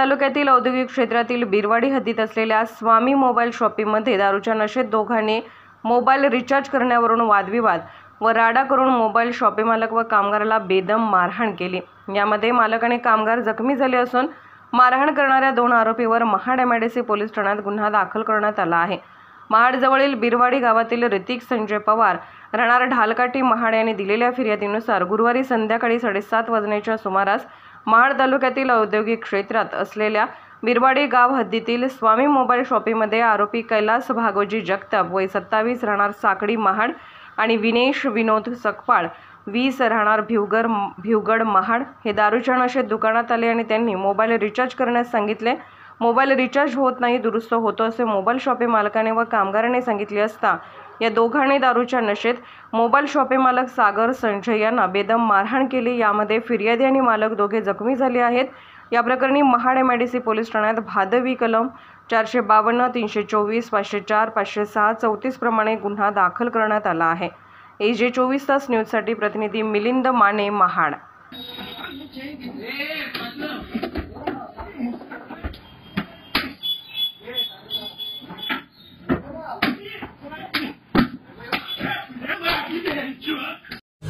तालुक्यातील औद्योगिक क्षेत्रातील बिरवाडी हद्दीत असलेल्या स्वामी मोबाईल शॉपीमध्ये दारूच्या नशेत दोघांनी मोबाईल रिचार्ज करण्यावरून वादविवाद व राडा करून मोबाईल शॉपी मालक व कामगाराला बेदम मारहाण केली। यामध्ये मालक आणि कामगार जखमी झाले असून मारहाण करणाऱ्या 2 आरोपींवर महाड एमआयडीसी पोलीस ठाण्यात गुन्हा दाखल करण्यात आला आहे। महाड जवळील बिरवाडी गावातील ऋतिक संजय पवार राहणार ढालकाठी महाड यांनी दिलेल्या फिर्यादीनुसार गुरुवारी संध्याकाळी 7:30 वाजण्याच्या सुमारास महाड तालुक्यातील औद्योगिक क्षेत्रात असलेल्या बिरवाडी गाव हद्दीतील स्वामी मोबाईल शॉपीमध्ये आरोपी कैलास भागोजी जगताप वय 27 राहणार साकडी महाड आणि विनेश विनोद सकपाळ 20 राहणार भिवगड महाड हे दारूच्या नशेत दुकानात आले आणि त्यांनी मोबाईल रिचार्ज करण्यास सांगितले। मोबाईल रिचार्ज होत नाही, दुरुस्त होतो असे मोबाईल शॉपी मालकाने व कामगाराने सांगितले असता या दोघांनी दारूच्या नशेत मोबाईल शॉपी मालक सागर संजय यांना बेदम मारहाण केली। यामध्ये फिर्यादी आणि मालक दोघे जखमी झाले आहेत। या प्रकरणी महाड एमआयडीसी पोलीस ठाण्यात भादवी कलम 452, 324, 504, 506, 34 प्रमाणे गुन्हा दाखल करण्यात आला आहे। AJ 24 तास न्यूजसाठी प्रतिनिधी मिलिंद माने, महाड।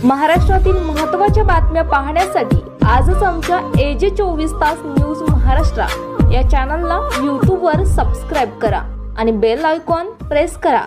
महाराष्ट्रातील महत्त्वाच्या बातम्या पाहण्यासाठी आजच आमच्या AJ 24 तास न्यूज महाराष्ट्र या चॅनलला YouTube वर सबस्क्राइब करा आणि बेल आयकॉन प्रेस करा।